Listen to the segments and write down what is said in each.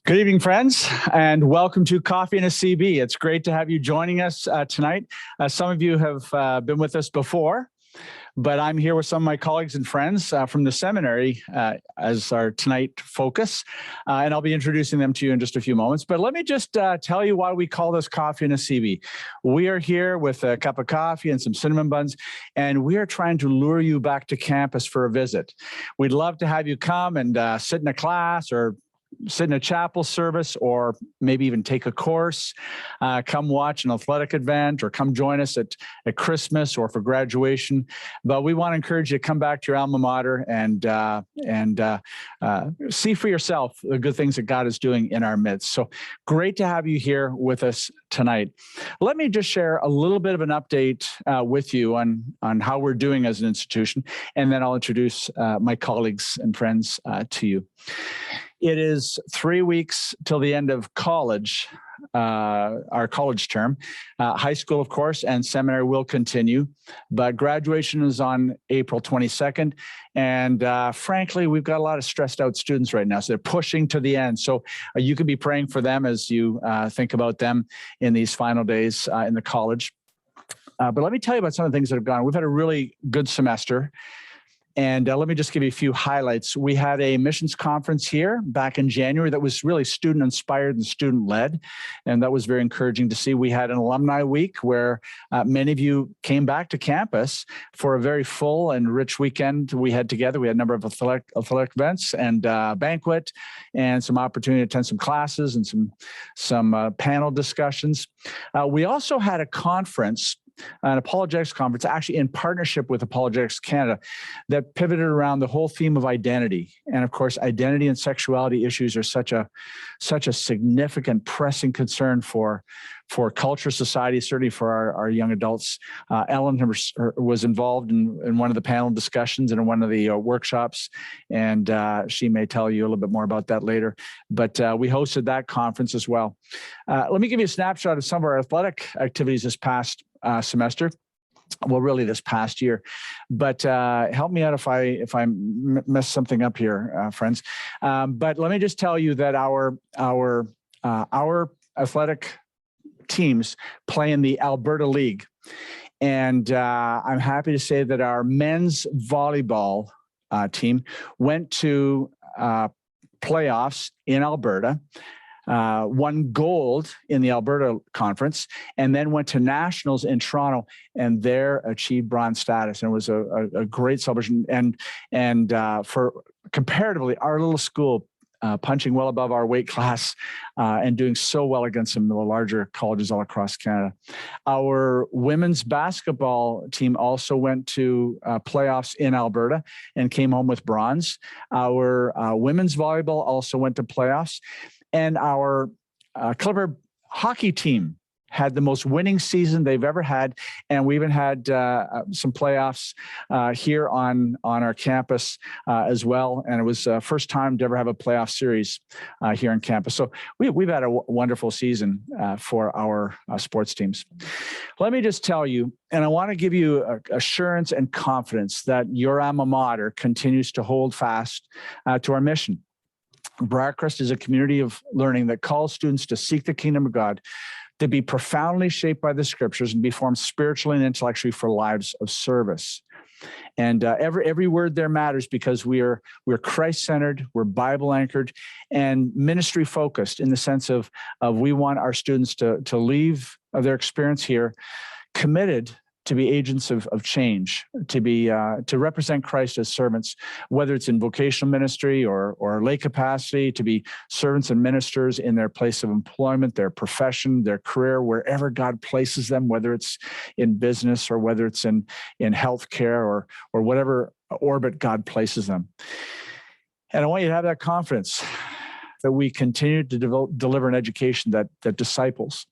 Good evening, friends, and welcome to Coffee and a CB. It's great to have you joining us tonight. Some of you have been with us before, but I'm here with some of my colleagues and friends from the seminary as our tonight focus, and I'll be introducing them to you in just a few moments. But let me just tell you why we call this Coffee and a CB. We are here with a cup of coffee and some cinnamon buns, and we are trying to lure you back to campus for a visit. We'd love to have you come and sit in a class or sit in a chapel service, or maybe even take a course, come watch an athletic event, or come join us at Christmas or for graduation. But we want to encourage you to come back to your alma mater and see for yourself the good things that God is doing in our midst. So great to have you here with us tonight. Let me just share a little bit of an update with you on how we're doing as an institution, and then I'll introduce my colleagues and friends to you. It is 3 weeks till the end of college, our college term. High school, of course, and seminary will continue, but graduation is on April 22nd. And frankly, we've got a lot of stressed out students right now, so they're pushing to the end. So you can be praying for them as you think about them in these final days in the college. But let me tell you about some of the things that have gone. We've had a really good semester. And let me just give you a few highlights. We had a missions conference here back in January that was really student-inspired and student-led, and that was very encouraging to see. We had an alumni week where many of you came back to campus for a very full and rich weekend we had together. We had a number of athletic events and banquet and some opportunity to attend some classes and some panel discussions. We also had a conference, an apologetics conference, actually in partnership with Apologetics Canada, that pivoted around the whole theme of identity. And of course, identity and sexuality issues are such a significant, pressing concern for culture, society, certainly for our young adults. Ellen was involved in one of the panel discussions and in one of the workshops, and she may tell you a little bit more about that later. But we hosted that conference as well. Let me give you a snapshot of some of our athletic activities this past semester. Well, really this past year, but help me out if I mess something up here, friends. But let me just tell you that our athletic teams play in the Alberta League, and I'm happy to say that our men's volleyball team went to playoffs in Alberta. Won gold in the Alberta conference, and then went to nationals in Toronto, and there achieved bronze status. And it was a great celebration. And for comparatively, our little school punching well above our weight class and doing so well against some of the larger colleges all across Canada. Our women's basketball team also went to playoffs in Alberta and came home with bronze. Our women's volleyball also went to playoffs. And our Clipper hockey team had the most winning season they've ever had. And we even had some playoffs here on our campus as well. And it was the first time to ever have a playoff series here on campus. So we've had a wonderful season for our sports teams. Let me just tell you, and I want to give you assurance and confidence that your alma mater continues to hold fast to our mission. Briercrest is a community of learning that calls students to seek the kingdom of God, to be profoundly shaped by the scriptures, and be formed spiritually and intellectually for lives of service. And every word there matters, because we're Christ-centered, we're Bible-anchored, and ministry-focused in the sense of we want our students to leave their experience here committed to be agents of change, to represent Christ as servants, whether it's in vocational ministry or lay capacity, to be servants and ministers in their place of employment, their profession, their career, wherever God places them, whether it's in business or whether it's in healthcare or whatever orbit God places them. And I want you to have that confidence that we continue to deliver an education that disciples.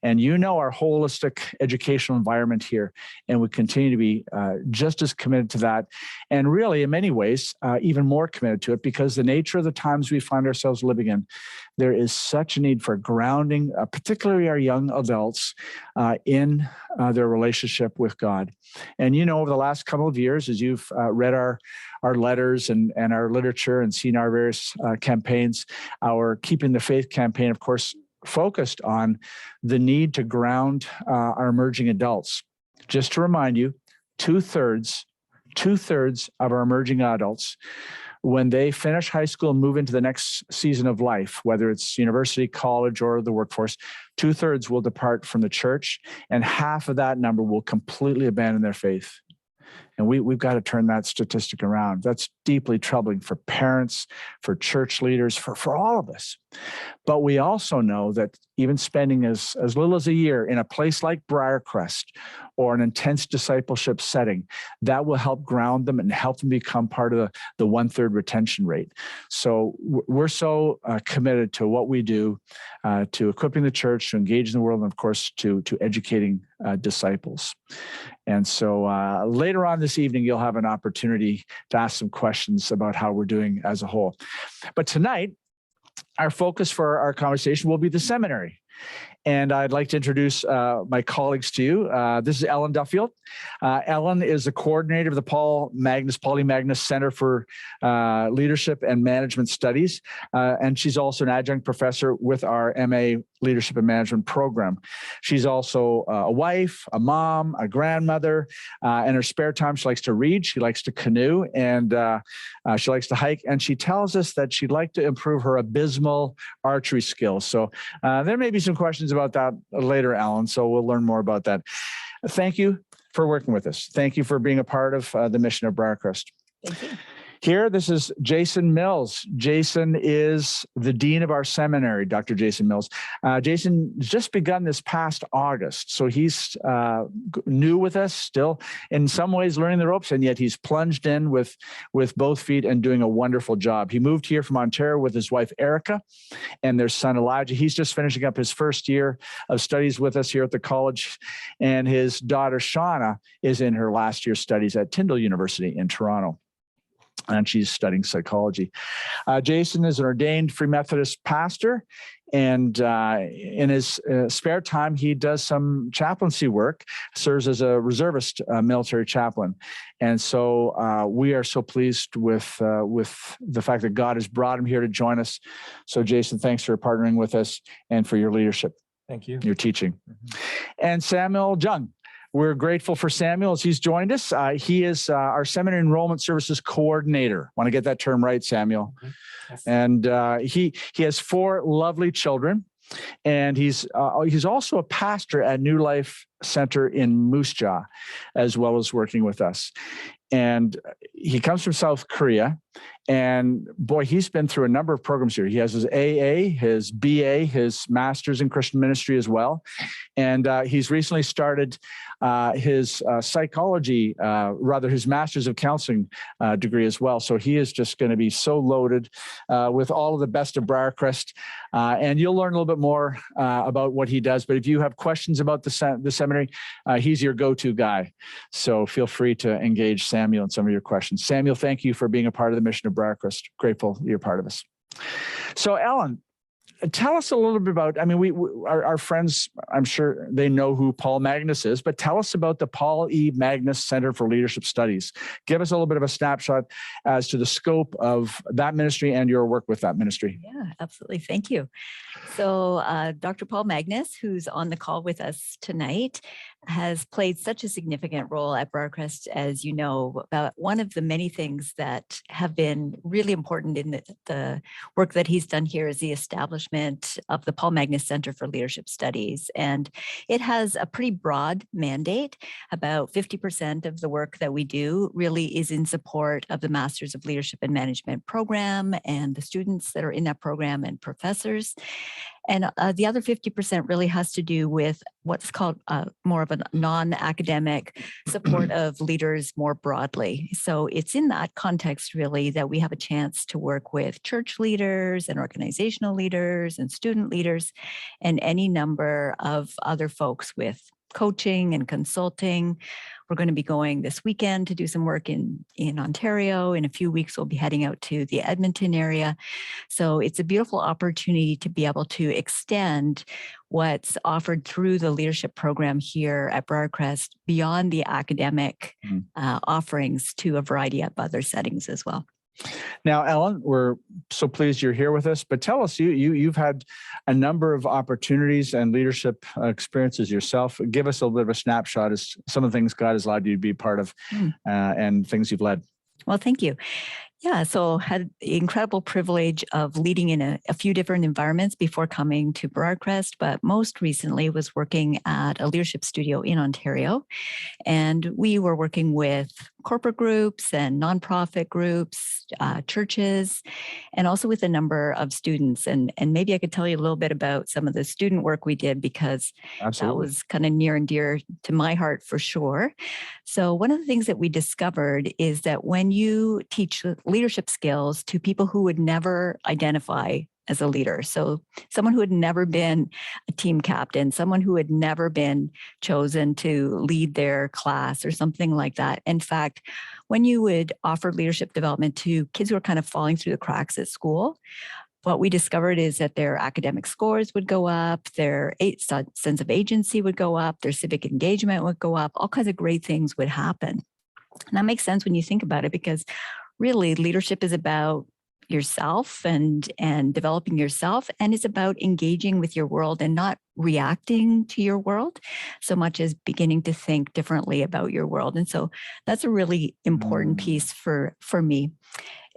And you know our holistic educational environment here, and we continue to be just as committed to that, and really, in many ways, even more committed to it, because the nature of the times we find ourselves living in, there is such a need for grounding, particularly our young adults, in their relationship with God. And you know, over the last couple of years, as you've read our letters and our literature and seen our various campaigns, our Keeping the Faith campaign, of course, focused on the need to ground our emerging adults. Just to remind you, two-thirds of our emerging adults, when they finish high school and move into the next season of life, whether it's university, college, or the workforce, two-thirds will depart from the church, and half of that number will completely abandon their faith. And we've got to turn that statistic around. That's deeply troubling for parents, for church leaders, for all of us. But we also know that even spending as little as a year in a place like Briercrest or an intense discipleship setting, that will help ground them and help them become part of the 1/3 retention rate. So we're so committed to what we do, to equipping the church, to engage in the world, and of course, to educating disciples. And so later on this evening, you'll have an opportunity to ask some questions about how we're doing as a whole. But tonight, our focus for our conversation will be the seminary. And I'd like to introduce my colleagues to you. This is Ellen Duffield. Ellen is the coordinator of the Paul Magnus Center for Leadership and Management Studies. And she's also an adjunct professor with our MA Leadership and Management program. She's also a wife, a mom, a grandmother. In her spare time, she likes to read, she likes to canoe, and she likes to hike. And she tells us that she'd like to improve her abysmal archery skills. So there may be some questions about that later, Alan, so we'll learn more about that. Thank you for working with us. Thank you for being a part of the mission of Briercrest. Thank you. Here, this is Jason Mills. Jason is the dean of our seminary, Dr. Jason Mills. Jason just begun this past August, so he's new with us, still in some ways learning the ropes, and yet he's plunged in with both feet and doing a wonderful job. He moved here from Ontario with his wife, Erica, and their son, Elijah. He's just finishing up his first year of studies with us here at the college, and his daughter, Shauna, is in her last year studies at Tyndall University in Toronto, and she's studying psychology. Jason is an ordained Free Methodist pastor, and in his spare time, he does some chaplaincy work, serves as a reservist military chaplain. And so we are so pleased with the fact that God has brought him here to join us. So Jason, thanks for partnering with us and for your leadership. Thank you. Your teaching. And Samuel Jung. We're grateful for Samuel as he's joined us. He is our Seminary Enrollment Services Coordinator. Want to get that term right, Samuel? Yes. And he has 4 lovely children, and he's also a pastor at New Life Center in Moose Jaw, as well as working with us. And he comes from South Korea, and boy, he's been through a number of programs here. He has his AA, his BA, his Master's in Christian Ministry as well. And he's recently started his psychology, his Master's of Counseling degree as well. So he is just going to be so loaded with all of the best of Briercrest. And you'll learn a little bit more about what he does. But if you have questions about the seminary, he's your go-to guy. So feel free to engage Samuel in some of your questions. Samuel, thank you for being a part of the mission of Briercrest. Grateful you're part of us. So Ellen, tell us a little bit about, our friends, I'm sure they know who Paul Magnus is, but tell us about the Paul E. Magnus Center for Leadership Studies. Give us a little bit of a snapshot as to the scope of that ministry and your work with that ministry. Yeah, absolutely. Thank you. So Dr. Paul Magnus, who's on the call with us tonight, has played such a significant role at Briercrest, as you know. About one of the many things that have been really important in the work that he's done here is the establishment of the Paul Magnus Center for Leadership Studies. And it has a pretty broad mandate. About 50% of the work that we do really is in support of the Masters of Leadership and Management program and the students that are in that program and professors. And the other 50% really has to do with what's called more of a non-academic support of leaders more broadly. So it's in that context really that we have a chance to work with church leaders and organizational leaders and student leaders and any number of other folks with coaching and consulting. We're going to be going this weekend to do some work in Ontario. In a few weeks, we'll be heading out to the Edmonton area. So it's a beautiful opportunity to be able to extend what's offered through the leadership program here at Briercrest beyond the academic offerings to a variety of other settings as well. Now, Ellen, we're so pleased you're here with us, but tell us, you've had a number of opportunities and leadership experiences yourself. Give us a little bit of a snapshot of some of the things God has allowed you to be part of and things you've led. Well, thank you. Yeah, so had the incredible privilege of leading in a few different environments before coming to Briercrest, but most recently was working at a leadership studio in Ontario. And we were working with corporate groups and nonprofit groups, churches, and also with a number of students. And maybe I could tell you a little bit about some of the student work we did, because that was kind of near and dear to my heart for sure. So one of the things that we discovered is that when you teach leadership skills to people who would never identify as a leader, so someone who had never been a team captain, someone who had never been chosen to lead their class or something like that. In fact, when you would offer leadership development to kids who are kind of falling through the cracks at school, what we discovered is that their academic scores would go up, their sense of agency would go up, their civic engagement would go up, all kinds of great things would happen. And that makes sense when you think about it, because really leadership is about yourself and developing yourself, and it's about engaging with your world and not reacting to your world so much as beginning to think differently about your world. And so that's a really important piece for me.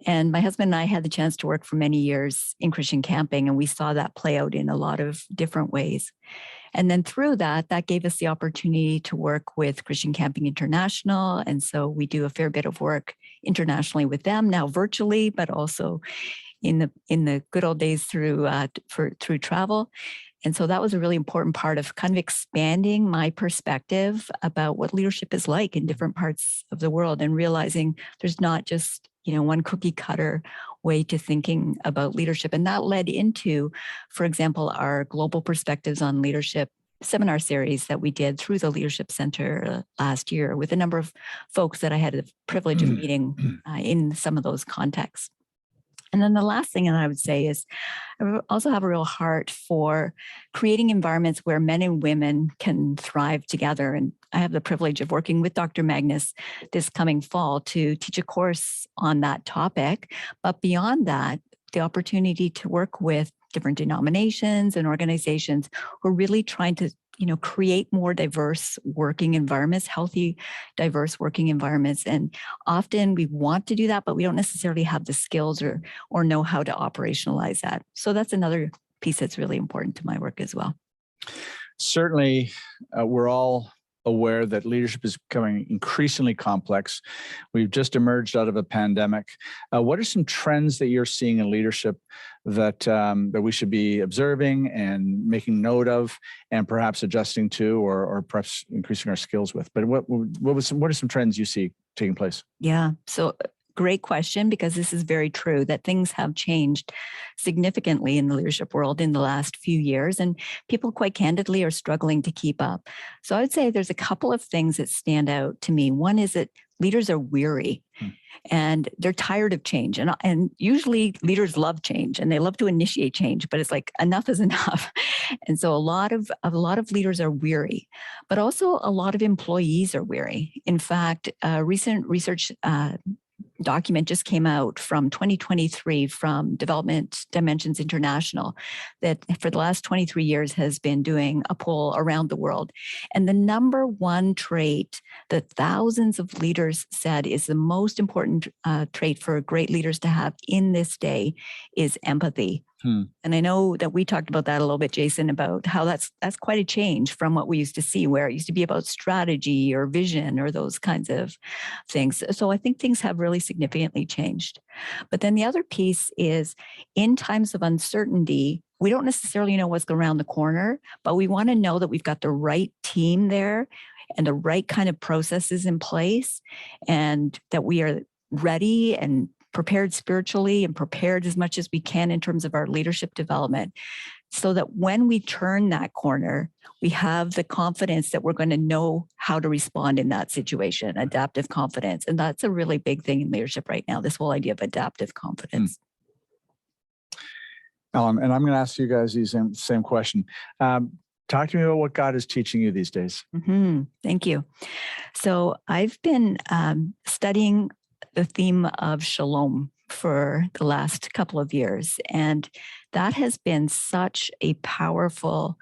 And my husband and I had the chance to work for many years in Christian camping, and we saw that play out in a lot of different ways. And then through that gave us the opportunity to work with Christian Camping International. And so we do a fair bit of work internationally with them now virtually, but also in the good old days through travel. And so that was a really important part of kind of expanding my perspective about what leadership is like in different parts of the world, and realizing there's not just one cookie cutter way to thinking about leadership. And that led into, for example, our Global Perspectives on Leadership seminar series that we did through the Leadership Center last year with a number of folks that I had the privilege of meeting in some of those contexts. And then the last thing that I would say is I also have a real heart for creating environments where men and women can thrive together. And I have the privilege of working with Dr. Magnus this coming fall to teach a course on that topic. But beyond that, the opportunity to work with different denominations and organizations who are really trying to create more diverse working environments, healthy, diverse working environments. And often we want to do that, but we don't necessarily have the skills or know how to operationalize that. So that's another piece that's really important to my work as well. Certainly, we're all aware that leadership is becoming increasingly complex. We've just emerged out of a pandemic. What are some trends that you're seeing in leadership that we should be observing and making note of, and perhaps adjusting to, or perhaps increasing our skills with? But what are some trends you see taking place? Yeah. So great question, because this is very true that things have changed significantly in the leadership world in the last few years, and people quite candidly are struggling to keep up. So I would say there's a couple of things that stand out to me. One is that leaders are weary and they're tired of change. And usually leaders love change and they love to initiate change, but it's like enough is enough. And so a lot of leaders are weary, but also a lot of employees are weary. In fact, recent research document just came out from 2023 from Development Dimensions International that for the last 23 years has been doing a poll around the world. And the number one trait that thousands of leaders said is the most important trait for great leaders to have in this day is empathy. And I know that we talked about that a little bit, Jason, about how that's quite a change from what we used to see, where it used to be about strategy or vision or those kinds of things. So I think things have really significantly changed. But then the other piece is in times of uncertainty, we don't necessarily know what's around the corner, but we want to know that we've got the right team there and the right kind of processes in place, and that we are ready and prepared spiritually and prepared as much as we can in terms of our leadership development, so that when we turn that corner, we have the confidence that we're going to know how to respond in that situation, adaptive confidence. And that's a really big thing in leadership right now, this whole idea of adaptive confidence. Ellen, and I'm going to ask you guys the same question. Talk to me about what God is teaching you these days. Thank you. So I've been studying the theme of shalom for the last couple of years, and that has been such a powerful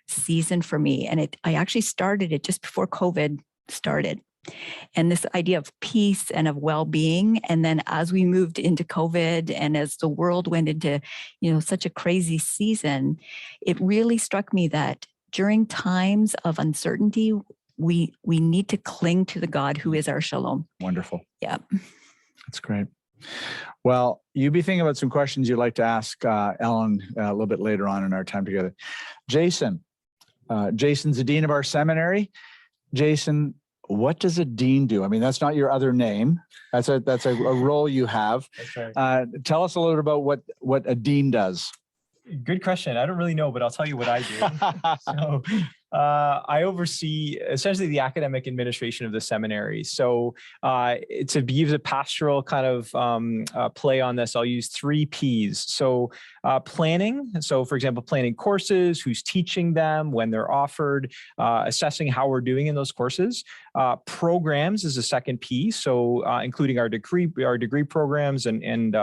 season for me. And I actually started it just before COVID started. And this idea of peace and of well-being. And then as we moved into COVID and as the world went into, such a crazy season, it really struck me that during times of uncertainty, we need to cling to the God who is our shalom. Wonderful. Yeah. That's great. Well, you be thinking about some questions you'd like to ask Ellen a little bit later on in our time together. Jason. Jason's the dean of our seminary. Jason, what does a dean do? I mean, that's not your other name. That's a role you have. That's right. Tell us a little bit about what a dean does. Good question. I don't really know, but I'll tell you what I do. So I oversee essentially the academic administration of the seminary. So to use a pastoral kind of play on this, I'll use 3 Ps. So planning. So for example, planning courses, who's teaching them, when they're offered, assessing how we're doing in those courses. Programs is a second P. So including our degree programs and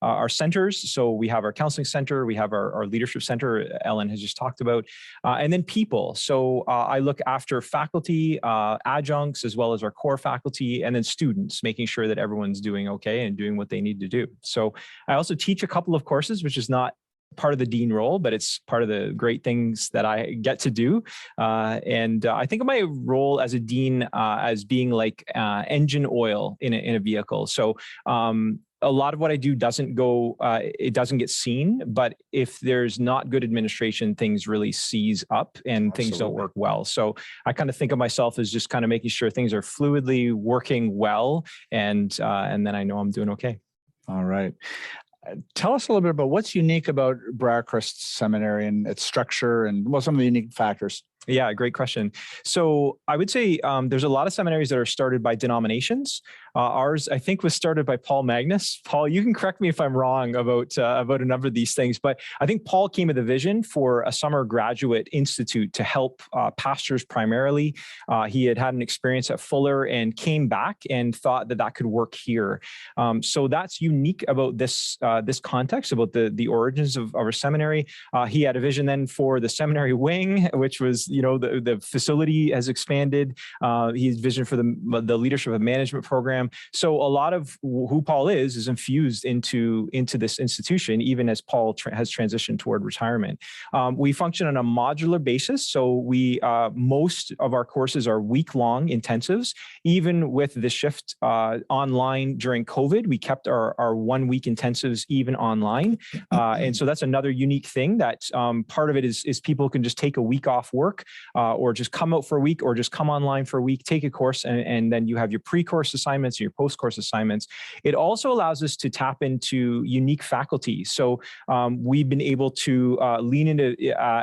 our centers. So we have our counseling center, we have our leadership center, Ellen has just talked about, and then people. So I look after faculty, adjuncts, as well as our core faculty, and then students, making sure that everyone's doing okay and doing what they need to do. So I also teach a couple of courses, which is not part of the dean role, but it's part of the great things that I get to do. And I think of my role as a dean as being like engine oil in a vehicle. So a lot of what I do doesn't get seen, but if there's not good administration, things really seize up and things don't work well. So I kind of think of myself as just kind of making sure things are fluidly working well. And then I know I'm doing okay. All right. Tell us a little bit about what's unique about Briercrest Seminary and its structure and what some of the unique factors. Yeah, great question. So I would say there's a lot of seminaries that are started by denominations. Ours, I think, was started by Paul Magnus. Paul, you can correct me if I'm wrong about a number of these things, but I think Paul came with a vision for a summer graduate institute to help pastors primarily. He had an experience at Fuller and came back and thought that could work here. So that's unique about this context, about the origins of our seminary. He had a vision then for the seminary wing, which was, the facility has expanded. He has vision for the leadership of management program. So a lot of who Paul is infused into this institution, even as Paul has transitioned toward retirement. We function on a modular basis. So we most of our courses are week-long intensives. Even with the shift online during COVID, we kept our 1-week intensives even online. And so that's another unique thing that part of it is people can just take a week off work or just come out for a week or just come online for a week, take a course, and then you have your pre-course assignments, your post-course assignments. It also allows us to tap into unique faculty. So we've been able to lean into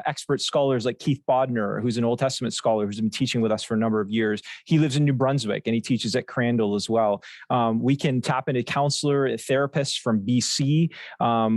expert scholars like Keith Bodner, who's an Old Testament scholar who's been teaching with us for a number of years. He lives in New Brunswick and he teaches at Crandall as well. We can tap into counselor therapists from BC.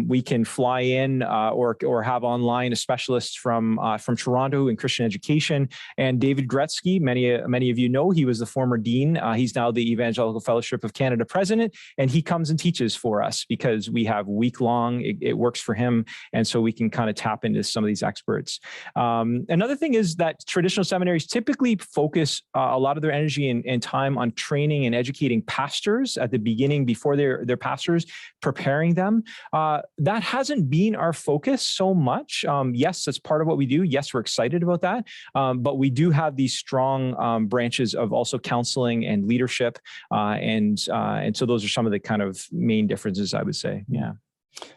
We can fly in or have online a specialist from Toronto in Christian education. And David Gretzky, many of you know, he was the former dean. He's now the Evangelical Fellowship of Canada president, and he comes and teaches for us because we have week-long. It works for him, and so we can kind of tap into some of these experts. Another thing is that traditional seminaries typically focus a lot of their energy and time on training and educating pastors at the beginning before they're pastors, preparing them. That hasn't been our focus so much. Yes, that's part of what we do. Yes, we're excited about that. But we do have these strong branches of also counseling and leadership. And so those are some of the kind of main differences, I would say. Yeah.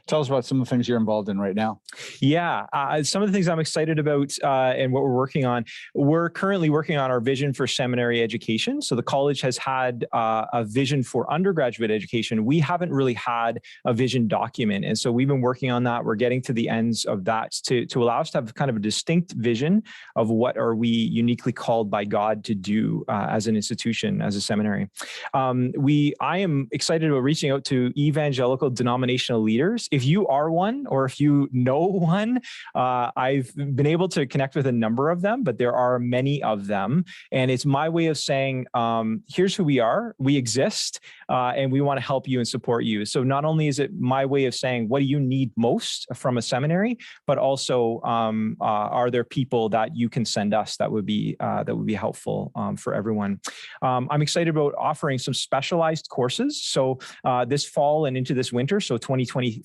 Tell us about some of the things you're involved in right now. Yeah, some of the things I'm excited about and what we're working on. We're currently working on our vision for seminary education. So the college has had a vision for undergraduate education. We haven't really had a vision document. And so we've been working on that. We're getting to the ends of that to allow us to have kind of a distinct vision of what are we uniquely called by God to do as an institution, as a seminary. I am excited about reaching out to evangelical denominational leaders. If you are one, or if you know one, I've been able to connect with a number of them, but there are many of them. And it's my way of saying, here's who we are, we exist, and we want to help you and support you. So not only is it my way of saying, what do you need most from a seminary, but also are there people that you can send us that would be helpful for everyone. I'm excited about offering some specialized courses. So this fall and into this winter, so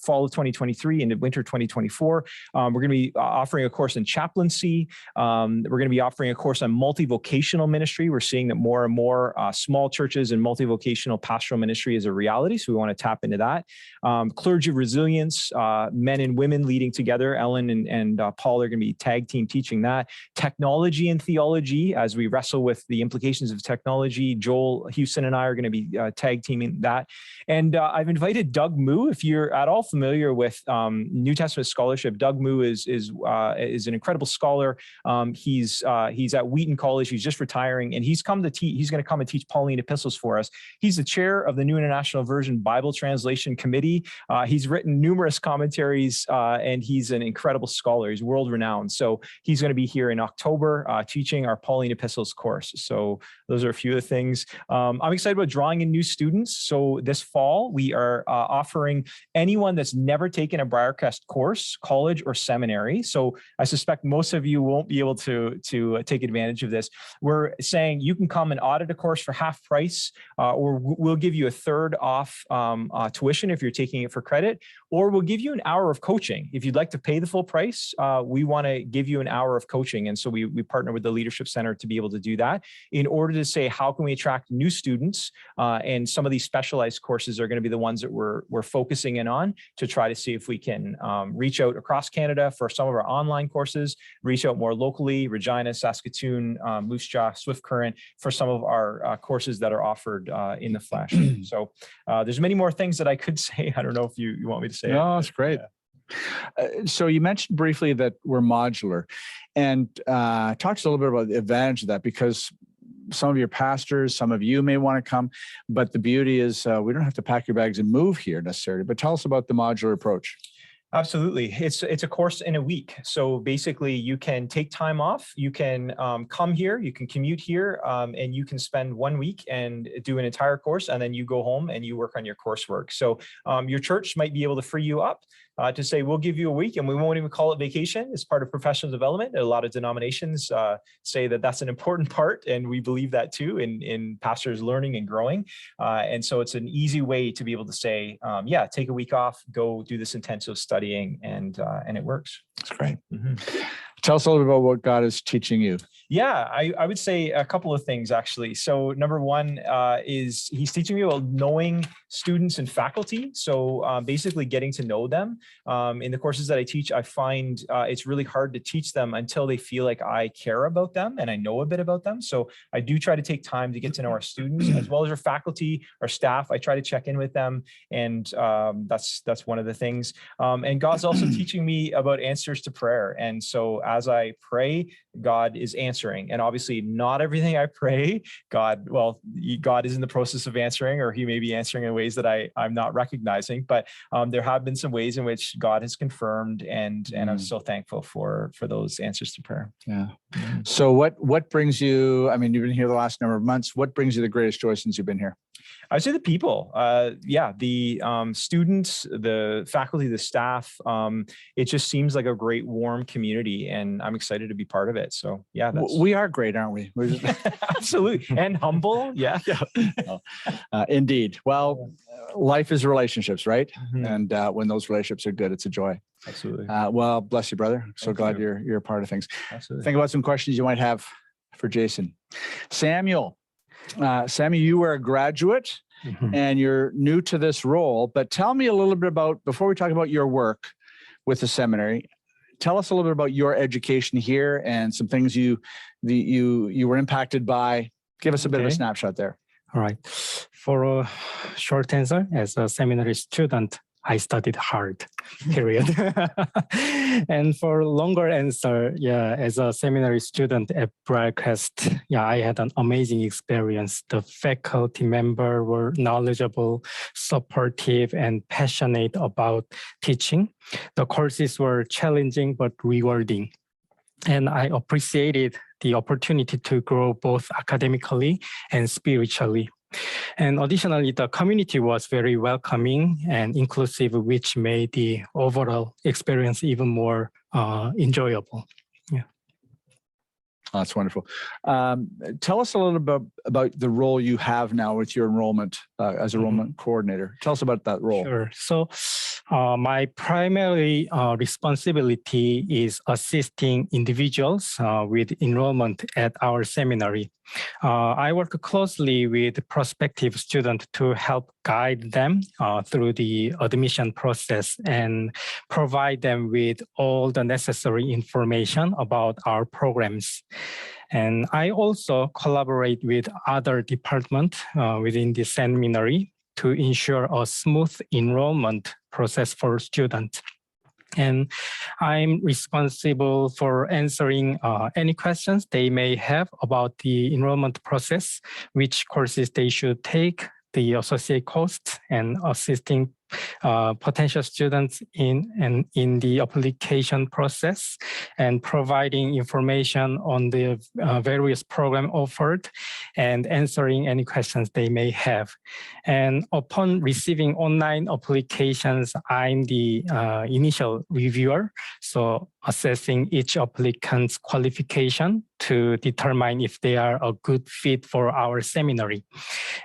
fall of 2023 into winter 2024, we're going to be offering a course in chaplaincy. We're going to be offering a course on multivocational ministry. We're seeing that more and more small churches and multivocational pastoral ministry is a reality. So we want to tap into that. Clergy resilience, men and women leading together. Ellen and Paul are going to be tag team teaching that. Technology and theology, as we wrestle with the implications of technology. Joel Houston and I are going to be tag teaming that. And I've invited Doug Moo. If you're at all familiar with New Testament scholarship, Doug Moo is an incredible scholar. He's at Wheaton College. He's just retiring, and he's going to come and teach Pauline epistles for us. He's the chair of the New International Version Bible Translation Committee. He's written numerous commentaries, and he's an incredible scholar. He's world renowned. So he's going to be here in October teaching our Pauline epistles course. So those are a few of the things. I'm excited about drawing in new students. So this fall, we are offering anyone that's never taken a Briercrest course, college or seminary. So I suspect most of you won't be able to take advantage of this. We're saying you can come and audit a course for half price, or we'll give you a third off tuition if you're taking it for credit, or we'll give you an hour of coaching. If you'd like to pay the full price, we want to give you an hour of coaching. And so we partner with the Leadership Center to be able to do that in order to say, how can we attract new students? And some of these specialized courses are going to be the ones that we're focusing in on to try to see if we can reach out across Canada for some of our online courses, reach out more locally, Regina, Saskatoon, Moose Jaw, Swift Current, for some of our courses that are offered in the flesh. So there's many more things that I could say. I don't know if you want me to say. No, that's great. Yeah. So you mentioned briefly that we're modular, and talk to us a little bit about the advantage of that, because some of your pastors, some of you may want to come, but the beauty is we don't have to pack your bags and move here necessarily. But tell us about the modular approach. Absolutely. It's a course in a week. So basically you can take time off, you can come here, you can commute here, and you can spend 1 week and do an entire course, and then you go home and you work on your coursework. So your church might be able to free you up to say, we'll give you a week and we won't even call it vacation. It's part of professional development. A lot of denominations say that that's an important part, and we believe that too in pastors learning and growing. And so it's an easy way to be able to say, yeah, take a week off, go do this intensive studying, and it works. That's great. Mm-hmm. Tell us a little bit about what God is teaching you. Yeah, I would say a couple of things, actually. So number one is he's teaching me about knowing students and faculty. So basically getting to know them. In the courses that I teach, I find it's really hard to teach them until they feel like I care about them and I know a bit about them. So I do try to take time to get to know our students as well as our faculty, our staff. I try to check in with them, and that's one of the things. And God's also teaching me about answers to prayer. And so as I pray, God is answering. And obviously not everything I pray, God is in the process of answering, or he may be answering in ways that I'm not recognizing. But there have been some ways in which God has confirmed, and I'm so thankful for those answers to prayer. Yeah. So what brings you, I mean, you've been here the last number of months. What brings you the greatest joy since you've been here? I'd say the people, the students, the faculty, the staff. It just seems like a great, warm community, and I'm excited to be part of it. So yeah, we are great, aren't we? We're just absolutely, and humble. Yeah. Indeed. Well, life is relationships, right? Mm-hmm. And when those relationships are good, it's a joy. Absolutely. Well, bless you, brother. So glad you're a part of things. Absolutely. Think about some questions you might have for Jason. Samuel, Sammy, you were a graduate and you're new to this role, but tell me a little bit about, before we talk about your work with the seminary, tell us a little bit about your education here and some things you were impacted by. Give us a bit of a snapshot there. All right. For a short answer, as a seminary student, I studied hard, period. And for longer answer, as a seminary student at Briercrest, I had an amazing experience. The faculty members were knowledgeable, supportive, and passionate about teaching. The courses were challenging but rewarding. And I appreciated the opportunity to grow both academically and spiritually. And additionally, the community was very welcoming and inclusive, which made the overall experience even more enjoyable. Oh, that's wonderful. Tell us a little bit about the role you have now with your enrollment as enrollment coordinator. Tell us about that role. Sure. So my primary responsibility is assisting individuals with enrollment at our seminary. I work closely with prospective students to help guide them through the admission process and provide them with all the necessary information about our programs. And I also collaborate with other departments within the seminary to ensure a smooth enrollment process for students. And I'm responsible for answering any questions they may have about the enrollment process, which courses they should take, the associate costs, and assisting potential students in the application process, and providing information on the various programs offered, and answering any questions they may have. And upon receiving online applications, I'm the initial reviewer, so assessing each applicant's qualification to determine if they are a good fit for our seminary.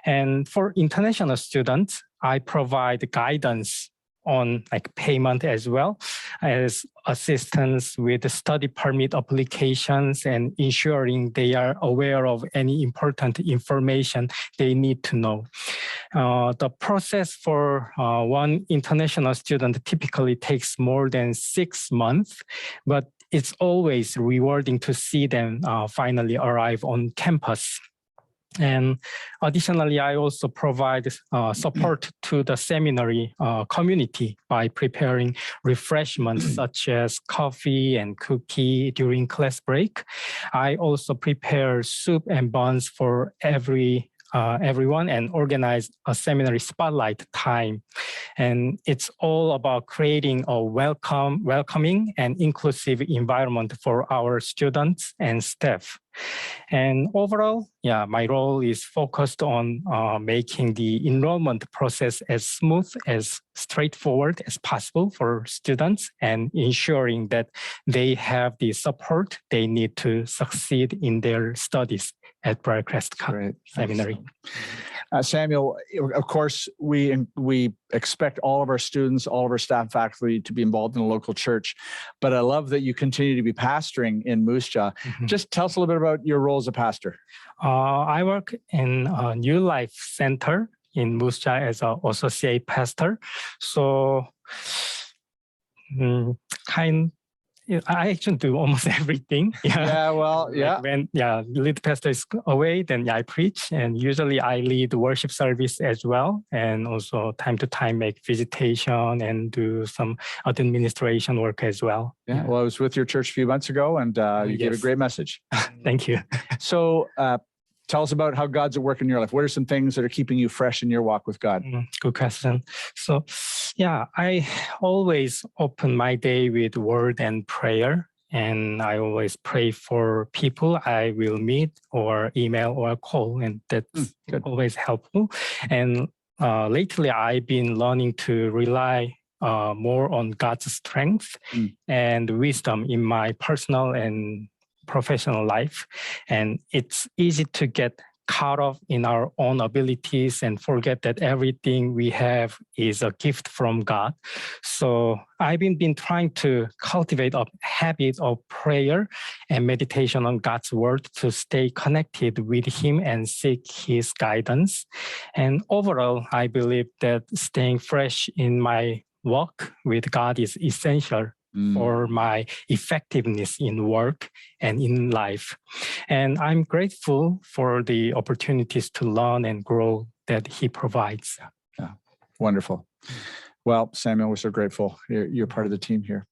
And for international students, I provide guidance on payment as well as assistance with the study permit applications and ensuring they are aware of any important information they need to know. The process for one international student typically takes more than 6 months, but it's always rewarding to see them finally arrive on campus. And additionally, I also provide support to the seminary community by preparing refreshments such as coffee and cookie during class break. I also prepare soup and buns for everyone and organize a seminary spotlight time. And it's all about creating a welcoming and inclusive environment for our students and staff. And overall, my role is focused on making the enrollment process as smooth, as straightforward as possible for students, and ensuring that they have the support they need to succeed in their studies at Briercrest Seminary. Samuel, of course, we expect all of our students, all of our staff and faculty to be involved in the local church, but I love that you continue to be pastoring in Moose Jaw. Just tell us a little bit about your role as a pastor. I work in a New Life Center in Moose Jaw as an associate pastor. So I actually do almost everything. When lead pastor is away, then I preach, and usually I lead worship service as well, and also time to time make visitation and do some administration work as well. Well, I was with your church a few months ago, and you gave a great message. Thank you. So tell us about how God's at work in your life. What are some things that are keeping you fresh in your walk with God? Good question. So, I always open my day with word and prayer. And I always pray for people I will meet or email or call. And that's always helpful. And lately, I've been learning to rely more on God's strength and wisdom in my personal and professional life. And it's easy to get caught up in our own abilities and forget that everything we have is a gift from God. So I've been trying to cultivate a habit of prayer and meditation on God's word to stay connected with Him and seek His guidance. And overall, I believe that staying fresh in my walk with God is essential for my effectiveness in work and in life. And I'm grateful for the opportunities to learn and grow that He provides. Yeah, wonderful. Well, Samuel, we're so grateful. You're part of the team here.